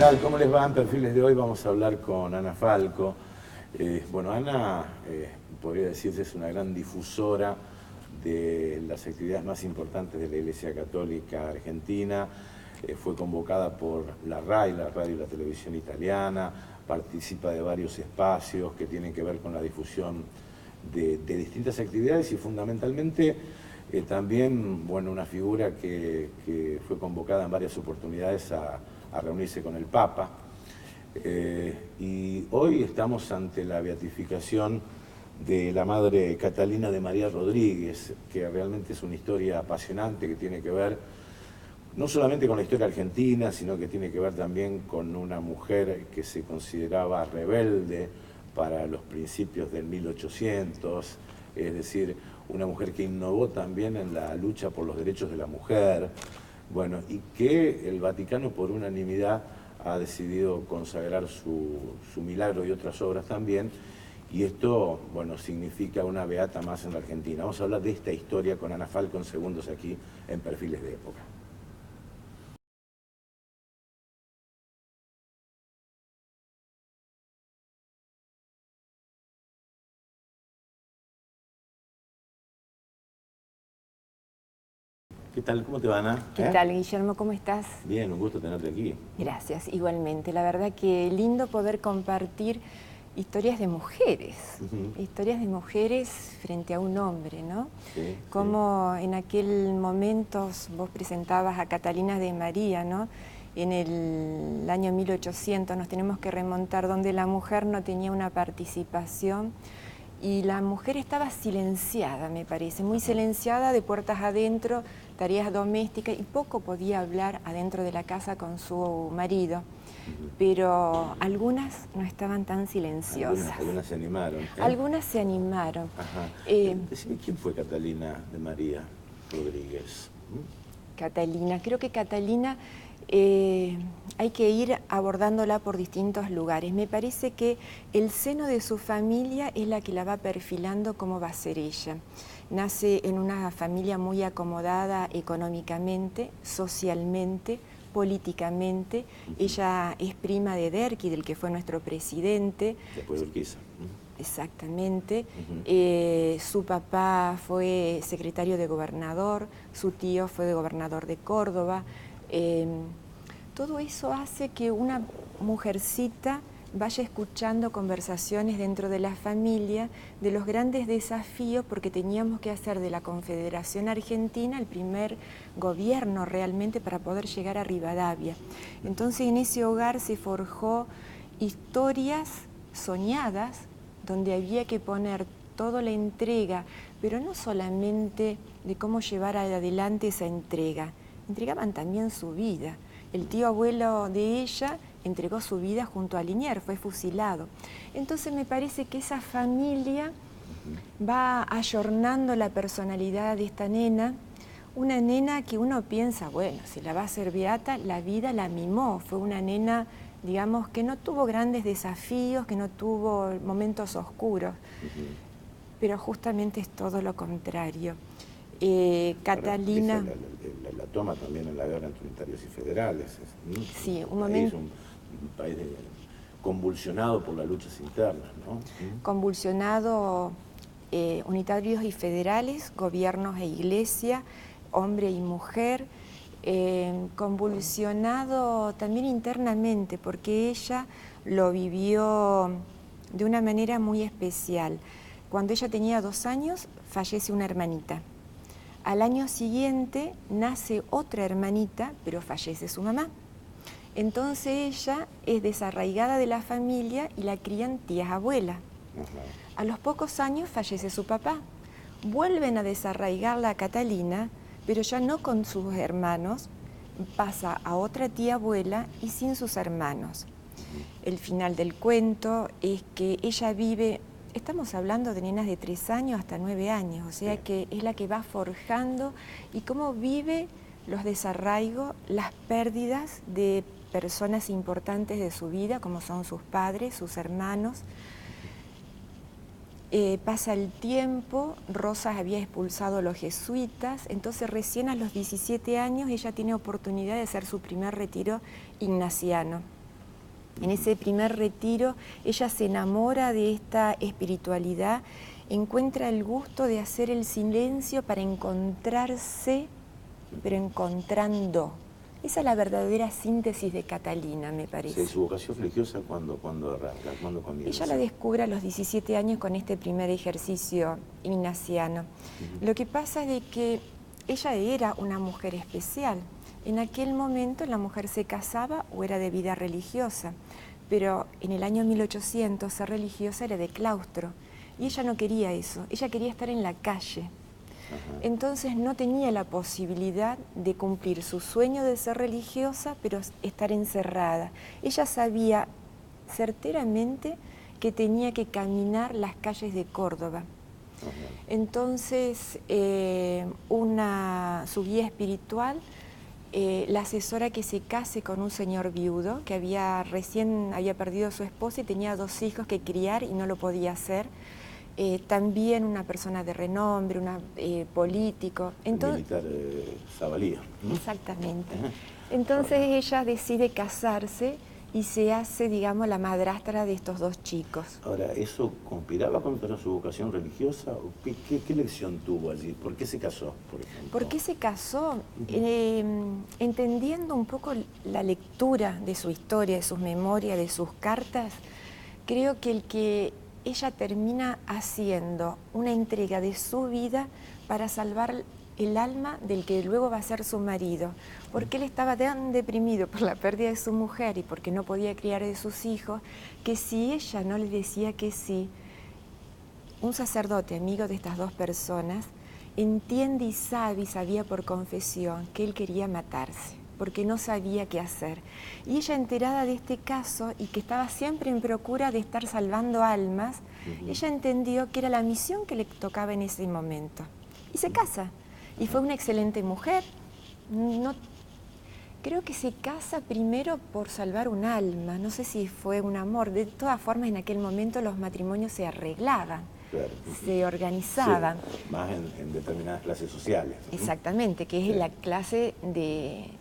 tal? ¿Cómo les va? En Perfiles de hoy vamos a hablar con Ana Falco. Bueno, Ana, podría decirse, es una gran difusora de las actividades más importantes de la Iglesia Católica Argentina. Fue convocada por la RAI, la radio y la televisión italiana, participa de varios espacios que tienen que ver con la difusión de distintas actividades y fundamentalmente también, bueno, una figura que fue convocada en varias oportunidades a reunirse con el Papa. Y hoy estamos ante la beatificación de la Madre Catalina de María Rodríguez, que realmente es una historia apasionante que tiene que ver no solamente con la historia argentina, sino que tiene que ver también con una mujer que se consideraba rebelde para los principios del 1800, es decir, una mujer que innovó también en la lucha por los derechos de la mujer, bueno, y que el Vaticano por unanimidad ha decidido consagrar su milagro y otras obras también, y esto, bueno, significa una beata más en la Argentina. Vamos a hablar de esta historia con Ana Falco en segundos aquí en Perfiles de Época. ¿Qué tal? ¿Cómo te va, Ana? ¿Qué tal, Guillermo? ¿Cómo estás? Bien, un gusto tenerte aquí. Gracias, igualmente. La verdad que lindo poder compartir historias de mujeres, historias de mujeres frente a un hombre, ¿no? Sí, Como en aquel momento vos presentabas a Catalina de María, ¿no? En el año 1800 nos tenemos que remontar, donde la mujer no tenía una participación y la mujer estaba silenciada, me parece, muy silenciada, de puertas adentro, tareas domésticas, y poco podía hablar adentro de la casa con su marido. Pero algunas no estaban tan silenciosas. Algunas se animaron. Algunas se animaron. Ajá. Decime, ¿quién fue Catalina de María Rodríguez? Catalina, creo que Catalina hay que ir abordándola por distintos lugares. Me parece que el seno de su familia es la que la va perfilando cómo va a ser ella. Nace en una familia muy acomodada económicamente, socialmente, políticamente. Ella es prima de Derqui, del que fue nuestro presidente. Después de Urquiza. Exactamente. Su papá fue secretario de gobernador, su tío fue de gobernador de Córdoba. Todo eso hace que una mujercita vaya escuchando conversaciones dentro de la familia de los grandes desafíos, porque teníamos que hacer de la Confederación Argentina el primer gobierno realmente para poder llegar a Rivadavia. Entonces en ese hogar se forjó historias soñadas, donde había que poner toda la entrega, pero no solamente de cómo llevar adelante esa entrega, entregaban también su vida. El tío abuelo de ella entregó su vida junto a Liniers, fue fusilado. Entonces me parece que esa familia va ayornando la personalidad de esta nena, una nena que uno piensa, bueno, si la va a hacer beata, la vida la mimó, fue una nena, digamos, que no tuvo grandes desafíos, que no tuvo momentos oscuros, pero justamente es todo lo contrario. Catalina... La toma también en la guerra entre unitarios y federales. Sí, un momento... Un país convulsionado por las luchas internas, ¿no? Convulsionado, unitarios y federales, gobiernos e iglesia, hombre y mujer, convulsionado también internamente, porque ella lo vivió de una manera muy especial. Cuando ella tenía 2 años, fallece una hermanita. Al año siguiente nace otra hermanita, pero fallece su mamá. Entonces ella es desarraigada de la familia y la crían tías abuelas. A los pocos años fallece su papá. Vuelven a desarraigarla a Catalina, pero ya no con sus hermanos, pasa a otra tía abuela y sin sus hermanos. El final del cuento es que ella vive... Estamos hablando de nenas de 3 años hasta 9 años, o sea que es la que va forjando y cómo vive los desarraigos, las pérdidas de personas importantes de su vida, como son sus padres, sus hermanos. Pasa el tiempo, Rosas había expulsado a los jesuitas, entonces recién a los 17 años ella tiene oportunidad de hacer su primer retiro ignaciano. En ese primer retiro ella se enamora de esta espiritualidad, encuentra el gusto de hacer el silencio para encontrarse, pero encontrando. Esa es la verdadera síntesis de Catalina, me parece. Sí, ¿su vocación religiosa cuándo arranca? ¿Cuándo comienza? Ella la descubre a los 17 años con este primer ejercicio ignaciano. Lo que pasa es de que ella era una mujer especial. En aquel momento la mujer se casaba o era de vida religiosa, pero en el año 1800 ser religiosa era de claustro. Y ella no quería eso, ella quería estar en la calle. Entonces no tenía la posibilidad de cumplir su sueño de ser religiosa, pero estar encerrada. Ella sabía certeramente que tenía que caminar las calles de Córdoba. Entonces su guía espiritual la asesora que se case con un señor viudo que recién había perdido a su esposa y tenía 2 hijos que criar y no lo podía hacer. También una persona de renombre, político. Entonces, militar Zavalía. Exactamente. Entonces ella decide casarse y se hace, digamos, la madrastra de estos 2 chicos. Ahora, ¿eso conspiraba contra su vocación religiosa? ¿Qué lección tuvo allí? ¿Por qué se casó, por ejemplo? ¿Por qué se casó? Entendiendo un poco la lectura de su historia, de sus memorias, de sus cartas, creo que ella termina haciendo una entrega de su vida para salvar el alma del que luego va a ser su marido, porque él estaba tan deprimido por la pérdida de su mujer y porque no podía criar a sus hijos, que si ella no le decía que sí, un sacerdote amigo de estas 2 personas entiende y sabía por confesión que él quería matarse, porque no sabía qué hacer. Y ella, enterada de este caso y que estaba siempre en procura de estar salvando almas, ella entendió que era la misión que le tocaba en ese momento. Y se casa. Y fue una excelente mujer. Creo que se casa primero por salvar un alma, no sé si fue un amor. De todas formas, en aquel momento los matrimonios se arreglaban. Claro. Se organizaban. Sí, más en determinadas clases sociales. Exactamente, que es la clase de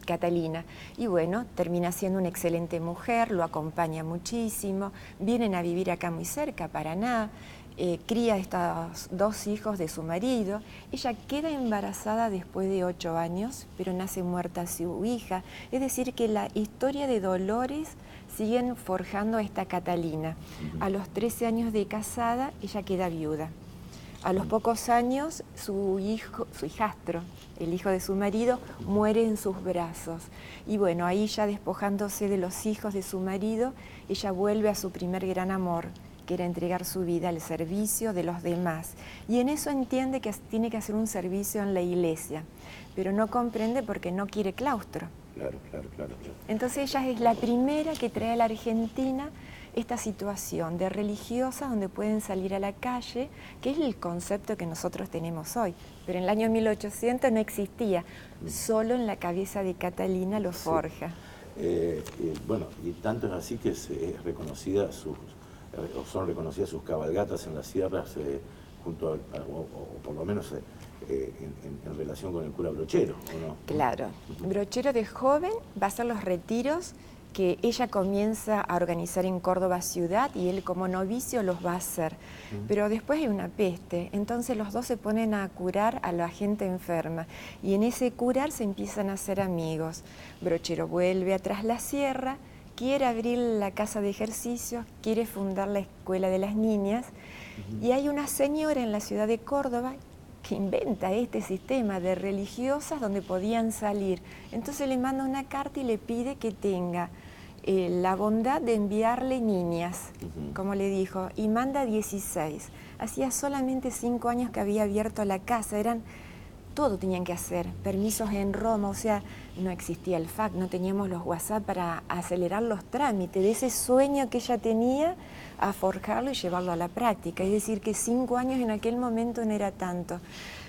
Catalina. Y bueno, termina siendo una excelente mujer, lo acompaña muchísimo, vienen a vivir acá muy cerca, Paraná, cría estos 2 hijos de su marido. Ella queda embarazada después de 8 años, pero nace muerta su hija. Es decir, que la historia de dolores siguen forjando a esta Catalina. A los 13 años de casada, ella queda viuda. A los pocos años, su hijastro, el hijo de su marido, muere en sus brazos. Y bueno, ahí ya despojándose de los hijos de su marido, ella vuelve a su primer gran amor, que era entregar su vida al servicio de los demás. Y en eso entiende que tiene que hacer un servicio en la iglesia, pero no comprende porque no quiere claustro. Claro. Entonces ella es la primera que trae a la Argentina esta situación de religiosas donde pueden salir a la calle, que es el concepto que nosotros tenemos hoy. Pero en el año 1800 no existía, solo en la cabeza de Catalina lo forja. Bueno, y tanto es así que son reconocidas sus cabalgatas en las sierras junto o por lo menos en relación con el cura Brochero, ¿o no? Claro, Brochero de joven va a hacer los retiros que ella comienza a organizar en Córdoba ciudad y él como novicio los va a hacer. Pero después hay una peste, entonces los 2 se ponen a curar a la gente enferma y en ese curar se empiezan a hacer amigos. Brochero vuelve atrás la sierra, quiere abrir la casa de ejercicios, quiere fundar la escuela de las niñas y hay una señora en la ciudad de Córdoba que inventa este sistema de religiosas donde podían salir. Entonces le manda una carta y le pide que tenga la bondad de enviarle niñas, como le dijo, y manda 16. Hacía solamente 5 años que había abierto la casa, todo tenían que hacer, permisos en Roma, o sea, no existía el fax, no teníamos los WhatsApp para acelerar los trámites, de ese sueño que ella tenía a forjarlo y llevarlo a la práctica. Es decir, que 5 años en aquel momento no era tanto.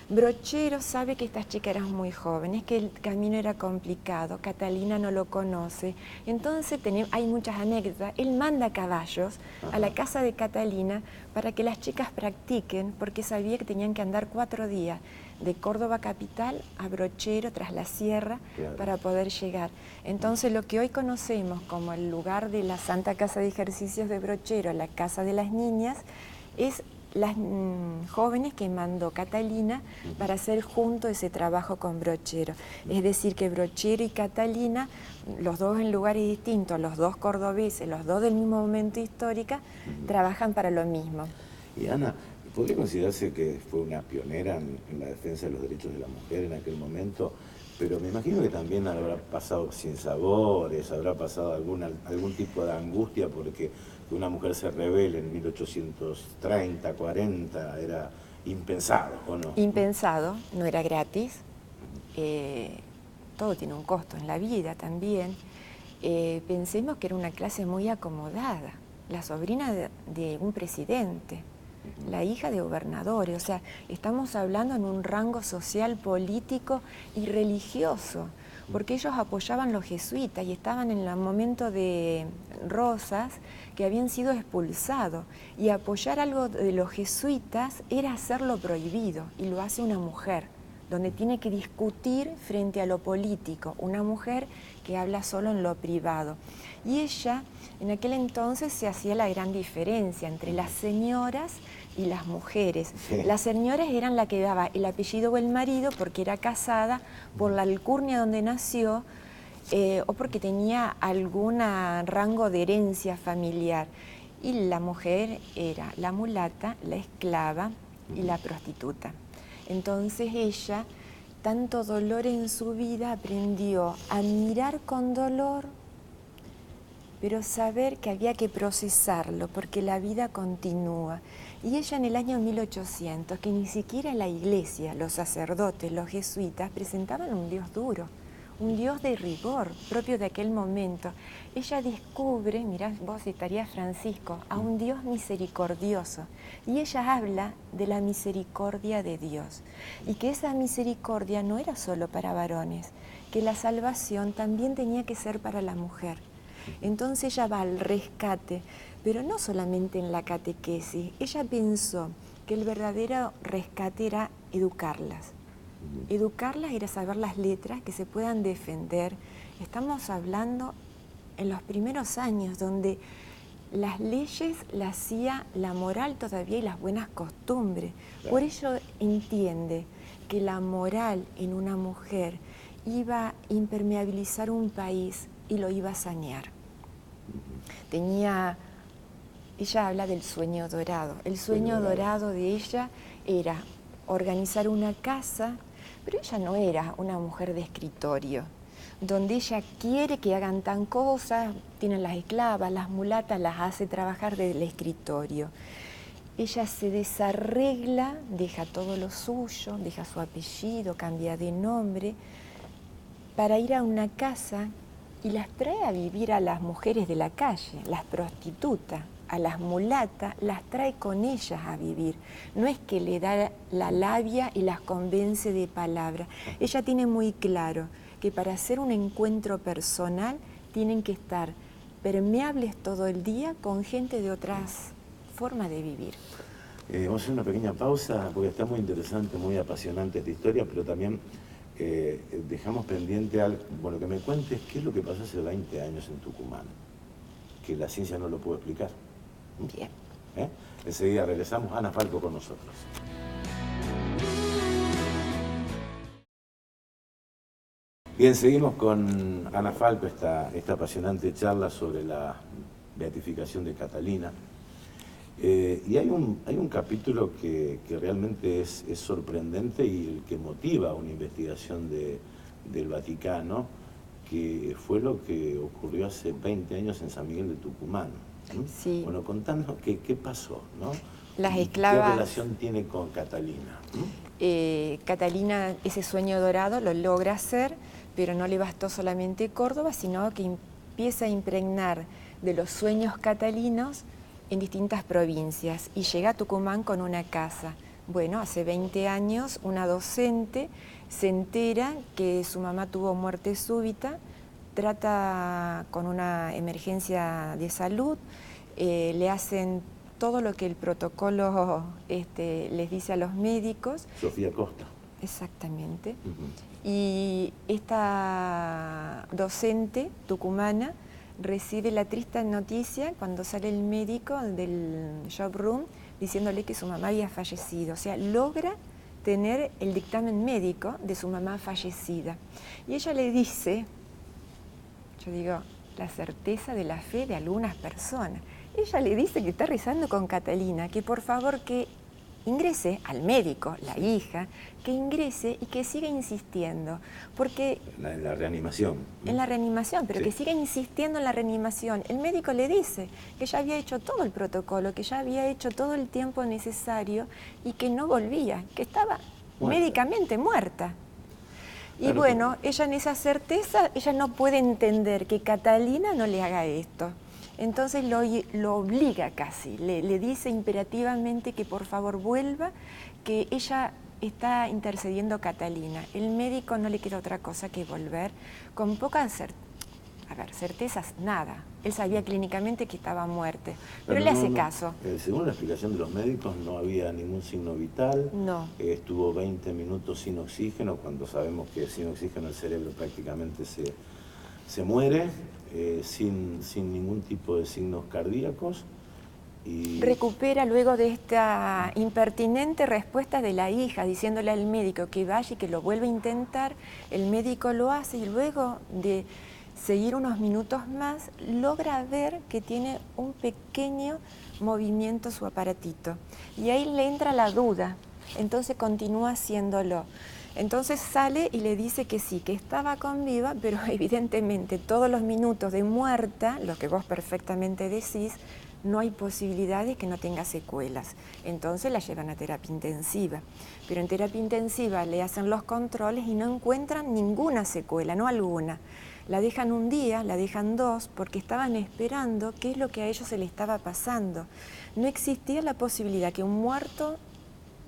Brochero sabe que estas chicas eran muy jóvenes, que el camino era complicado, Catalina no lo conoce, entonces hay muchas anécdotas. Él manda caballos a la casa de Catalina para que las chicas practiquen, porque sabía que tenían que andar 4 días de Córdoba capital a Brochero tras la sierra para poder llegar. Entonces lo que hoy conocemos como el lugar de la Santa Casa de Ejercicios de Brochero, la Casa de las Niñas, es las jóvenes que mandó Catalina para hacer junto ese trabajo con Brochero. Es decir, que Brochero y Catalina, los dos en lugares distintos, los dos cordobeses, los dos del mismo momento histórico, trabajan para lo mismo. Y Ana, ¿podría considerarse que fue una pionera en la defensa de los derechos de la mujer en aquel momento? Pero me imagino que también habrá pasado sinsabores, habrá pasado algún tipo de angustia, porque que una mujer se rebele en 1830, 40, era impensado, ¿o no? Impensado, no era gratis, todo tiene un costo en la vida también. Pensemos que era una clase muy acomodada, la sobrina de un presidente, la hija de gobernadores, o sea, estamos hablando en un rango social, político y religioso, porque ellos apoyaban los jesuitas y estaban en el momento de Rosas, que habían sido expulsados, y apoyar algo de los jesuitas era hacerlo prohibido, y lo hace una mujer, donde tiene que discutir frente a lo político, una mujer que habla solo en lo privado. Y ella, en aquel entonces, se hacía la gran diferencia entre las señoras y las mujeres. Sí. Las señoras eran la que daba el apellido o el marido porque era casada, por la alcurnia donde nació, o porque tenía algún rango de herencia familiar. Y la mujer era la mulata, la esclava y la prostituta. Entonces ella, tanto dolor en su vida, aprendió a mirar con dolor, pero saber que había que procesarlo porque la vida continúa. Y ella en el año 1800, que ni siquiera la iglesia, los sacerdotes, los jesuitas, presentaban un Dios duro, un Dios de rigor, propio de aquel momento. Ella descubre, mirá vos estarías Francisco, a un Dios misericordioso. Y ella habla de la misericordia de Dios. Y que esa misericordia no era solo para varones, que la salvación también tenía que ser para la mujer. Entonces ella va al rescate, pero no solamente en la catequesis. Ella pensó que el verdadero rescate era educarlas. Educarlas era saber las letras, que se puedan defender. Estamos hablando en los primeros años, donde las leyes las hacía la moral todavía y las buenas costumbres. Por ello entiende que la moral en una mujer iba a impermeabilizar un país y lo iba a sanear. Ella habla del sueño dorado. El sueño dorado de ella era organizar una casa, pero ella no era una mujer de escritorio, donde ella quiere que hagan tan cosas, tienen las esclavas, las mulatas, las hace trabajar del escritorio. Ella se desarregla, deja todo lo suyo, deja su apellido, cambia de nombre, para ir a una casa y las trae a vivir a las mujeres de la calle, las prostitutas, a las mulatas, las trae con ellas a vivir. No es que le da la labia y las convence de palabra. Ella tiene muy claro que para hacer un encuentro personal tienen que estar permeables todo el día con gente de otras formas de vivir. Vamos a hacer una pequeña pausa porque está muy interesante, muy apasionante esta historia, pero también dejamos pendiente algo. Bueno, que me cuentes qué es lo que pasó hace 20 años en Tucumán, que la ciencia no lo pudo explicar. Bien. Enseguida regresamos. Ana Falco con nosotros. Bien, seguimos con Ana Falco, esta apasionante charla sobre la beatificación de Catalina. Y hay un capítulo que realmente es sorprendente y el que motiva una investigación del Vaticano, que fue lo que ocurrió hace 20 años en San Miguel de Tucumán. Sí. Bueno, contándonos qué pasó, ¿no? Las esclavas... ¿Qué relación tiene con Catalina? Catalina, ese sueño dorado lo logra hacer, pero no le bastó solamente Córdoba, sino que empieza a impregnar de los sueños catalinos en distintas provincias y llega a Tucumán con una casa Bueno, hace 20 años una docente se entera que su mamá tuvo muerte súbita, trata con una emergencia de salud, le hacen todo lo que el protocolo les dice a los médicos. Sofía Costa. Exactamente. Y esta docente tucumana recibe la triste noticia cuando sale el médico del job room diciéndole que su mamá había fallecido. O sea, logra tener el dictamen médico de su mamá fallecida. Y ella le dice, yo digo, la certeza de la fe de algunas personas. Ella le dice que está rezando con Catalina, que por favor que ingrese al médico, la hija, que ingrese y que siga insistiendo, porque... En la reanimación. En la reanimación, pero sí, que siga insistiendo en la reanimación. El médico le dice que ya había hecho todo el protocolo, que ya había hecho todo el tiempo necesario y que no volvía, que estaba médicamente muerta. Y claro, bueno, ella en esa certeza, ella no puede entender que Catalina no le haga esto. Entonces lo obliga casi, le dice imperativamente que por favor vuelva, que ella está intercediendo a Catalina. El médico no le queda otra cosa que volver, con pocas certezas, nada. Él sabía clínicamente que estaba muerta, pero le hace caso. Según la explicación de los médicos, no había ningún signo vital. No. Estuvo 20 minutos sin oxígeno, cuando sabemos que sin oxígeno el cerebro prácticamente se muere, sin ningún tipo de signos cardíacos. Y... recupera luego de esta impertinente respuesta de la hija, diciéndole al médico que vaya y que lo vuelva a intentar. El médico lo hace y luego de seguir unos minutos más, logra ver que tiene un pequeño movimiento su aparatito. Y ahí le entra la duda, entonces continúa haciéndolo. Entonces sale y le dice que sí, que estaba con vida, pero evidentemente todos los minutos de muerta, lo que vos perfectamente decís, no hay posibilidades que no tenga secuelas. Entonces la llevan a terapia intensiva. Pero en terapia intensiva le hacen los controles y no encuentran ninguna secuela, no alguna. La dejan un día, la dejan dos, porque estaban esperando qué es lo que a ellos se les estaba pasando. No existía la posibilidad que un muerto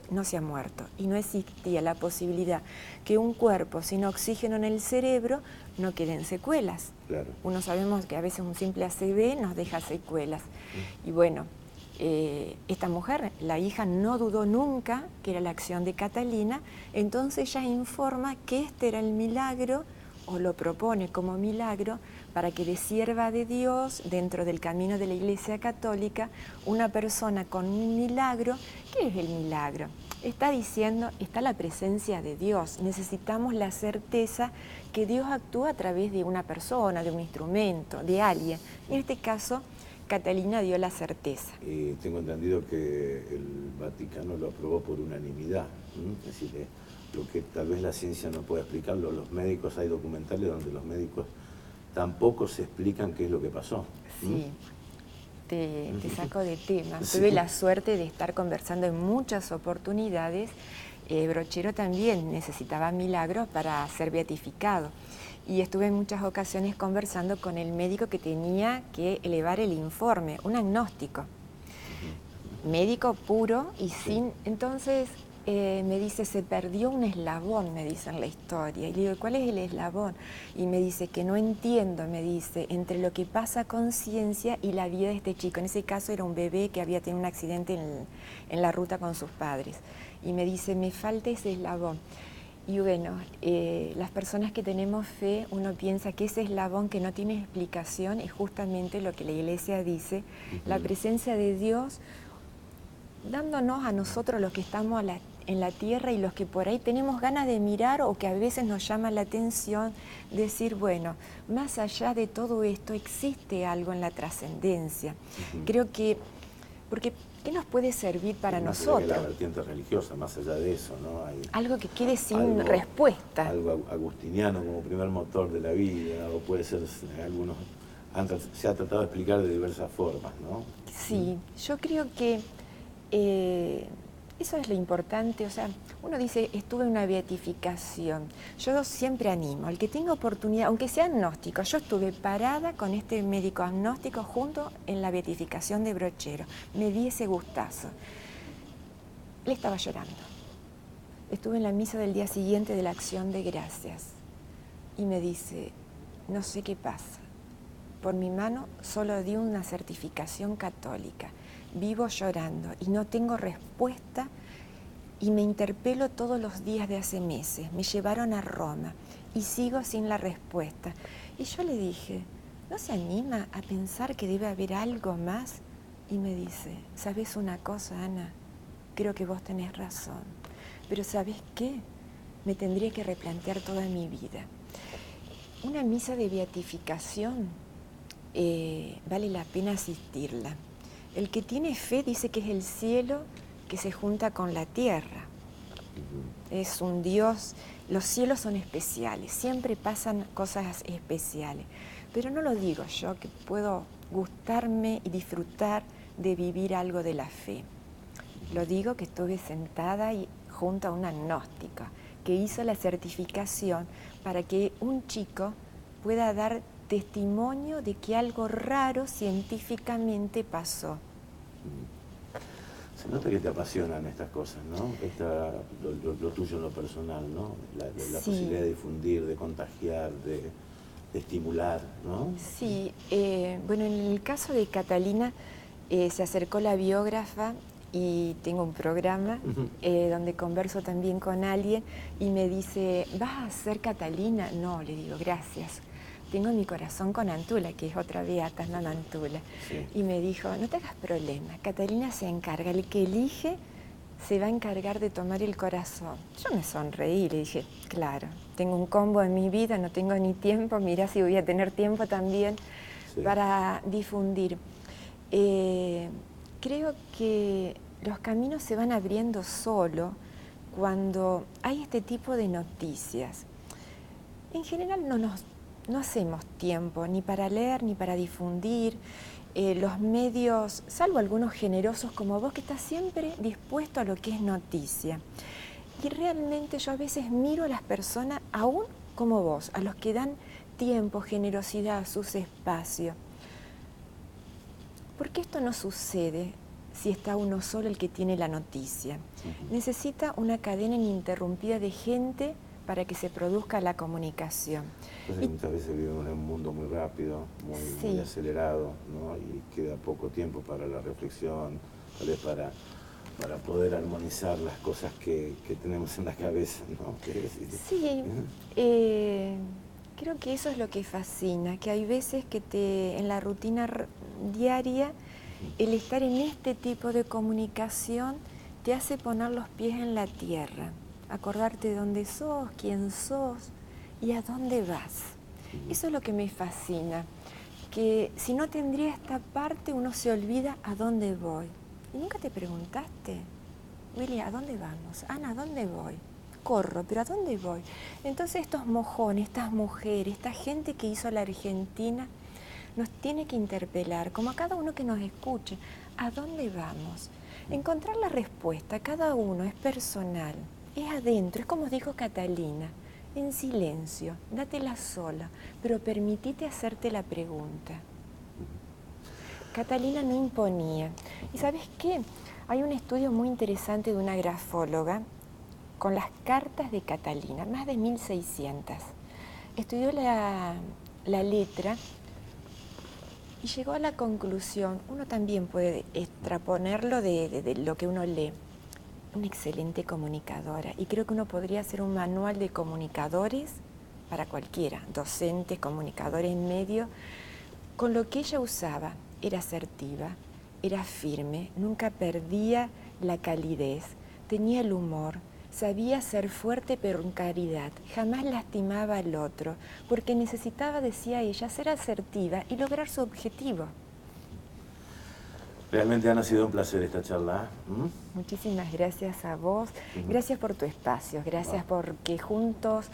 no se ha muerto, y no existía la posibilidad que un cuerpo sin oxígeno en el cerebro no quede en secuelas. Claro. Uno sabemos que a veces un simple ACV nos deja secuelas. Y bueno, esta mujer, la hija, no dudó nunca que era la acción de Catalina, entonces ella informa que este era el milagro, o lo propone como milagro, para que de sierva de Dios, dentro del camino de la Iglesia Católica, una persona con un milagro. ¿Qué es el milagro? Está diciendo, está la presencia de Dios. Necesitamos la certeza que Dios actúa a través de una persona, de un instrumento, de alguien. En este caso, Catalina dio la certeza. Tengo entendido que el Vaticano lo aprobó por unanimidad. Es decir, lo que tal vez la ciencia no puede explicarlo, los médicos, hay documentales donde los médicos tampoco se explican qué es lo que pasó. Sí, te saco de tema. Sí. Tuve la suerte de estar conversando en muchas oportunidades. Brochero también necesitaba milagros para ser beatificado. Y estuve en muchas ocasiones conversando con el médico que tenía que elevar el informe, un agnóstico. Médico puro y sin... Entonces... me dice, se perdió un eslabón, me dice en la historia. Y le digo, ¿cuál es el eslabón? Y me dice, que no entiendo, me dice, entre lo que pasa con ciencia y la vida de este chico. En ese caso era un bebé que había tenido un accidente en la ruta con sus padres. Y me dice, me falta ese eslabón. Y bueno, las personas que tenemos fe, uno piensa que ese eslabón que no tiene explicación es justamente lo que la Iglesia dice, la presencia de Dios, dándonos a nosotros los que estamos en la tierra y los que por ahí tenemos ganas de mirar o que a veces nos llama la atención, decir, bueno, más allá de todo esto existe algo en la trascendencia. Creo que, porque ¿qué nos puede servir para nosotros? La vertiente religiosa, más allá de eso, ¿no? Hay algo que quede sin respuesta. Algo agustiniano como primer motor de la vida, o puede ser algunos... Se ha tratado de explicar de diversas formas, ¿no? Sí, yo creo que eso es lo importante. O sea, uno dice, estuve en una beatificación. Yo siempre animo, el que tenga oportunidad, aunque sea agnóstico, yo estuve parada con este médico agnóstico junto en la beatificación de Brochero. Me di ese gustazo. él estaba llorando. Estuve en la misa del día siguiente de la Acción de Gracias y me dice, no sé qué pasa. Por mi mano solo di una certificación católica. Vivo llorando y no tengo respuesta y me interpelo todos los días de hace meses. Me llevaron a Roma y sigo sin la respuesta. Y yo le dije, ¿no se anima a pensar que debe haber algo más? Y me dice, ¿sabes una cosa, Ana? Creo que vos tenés razón. Pero ¿sabes qué? Me tendría que replantear toda mi vida. Una misa de beatificación vale la pena asistirla. El que tiene fe dice que es el cielo que se junta con la tierra. Es un Dios, los cielos son especiales, siempre pasan cosas especiales. Pero no lo digo yo, que puedo gustarme y disfrutar de vivir algo de la fe. Lo digo que estuve sentada y junto a una gnóstica que hizo la certificación para que un chico pueda dar testimonio de que algo raro científicamente pasó. Se nota que te apasionan estas cosas, ¿no? Lo tuyo en lo personal, ¿no? La Sí. posibilidad de difundir, de contagiar, de estimular, ¿no? Sí, bueno, en el caso de Catalina se acercó la biógrafa y tengo un programa donde converso también con alguien y me dice, ¿vas a ser Catalina? No, le digo, gracias. Tengo mi corazón con Antula, que es otra beata, no Antula. Sí. Y me dijo, no te hagas problema, Catalina se encarga, el que elige se va a encargar de tomar el corazón. Yo me sonreí y le dije, claro, tengo un combo en mi vida, no tengo ni tiempo, mirá si voy a tener tiempo también para difundir. Creo que los caminos se van abriendo solo cuando hay este tipo de noticias. En general no hacemos tiempo ni para leer ni para difundir. Los medios, salvo algunos generosos como vos, que estás siempre dispuesto a lo que es noticia. Y realmente yo a veces miro a las personas, aún como vos, a los que dan tiempo, generosidad, sus espacios. ¿Por qué esto no sucede si está uno solo el que tiene la noticia? Necesita una cadena ininterrumpida de gente para que se produzca la comunicación. Entonces, muchas veces vivimos en un mundo muy rápido, muy acelerado, ¿no? Y queda poco tiempo para la reflexión, tal vez para poder armonizar las cosas que tenemos en la cabeza, ¿no? Sí, creo que eso es lo que fascina, que hay veces que en la rutina diaria, el estar en este tipo de comunicación te hace poner los pies en la tierra, acordarte de dónde sos, quién sos y a dónde vas. Eso es lo que me fascina, que si no tendría esta parte uno se olvida a dónde voy. ¿Y nunca te preguntaste, Willy, a dónde vamos? Ana, ¿a dónde voy? Corro, pero ¿a dónde voy? Entonces estos mojones, estas mujeres, esta gente que hizo la Argentina, nos tiene que interpelar, como a cada uno que nos escuche, ¿a dónde vamos? Encontrar la respuesta, cada uno es personal, es adentro, es como dijo Catalina, en silencio, dátela sola, pero permitite hacerte la pregunta. Catalina no imponía. ¿Y sabes qué? Hay un estudio muy interesante de una grafóloga con las cartas de Catalina, más de 1600. Estudió la letra y llegó a la conclusión, uno también puede extraponerlo de lo que uno lee, una excelente comunicadora. Y creo que uno podría hacer un manual de comunicadores para cualquiera, docentes, comunicadores en medio, con lo que ella usaba. Era asertiva, era firme, nunca perdía la calidez, tenía el humor, sabía ser fuerte pero en caridad, jamás lastimaba al otro, porque necesitaba, decía ella, ser asertiva y lograr su objetivo. Realmente, Ana, ha sido un placer esta charla. Muchísimas gracias a vos, gracias por tu espacio, gracias porque juntos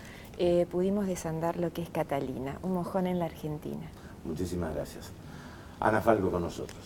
pudimos desandar lo que es Catalina, un mojón en la Argentina. Muchísimas gracias. Ana Falco con nosotros.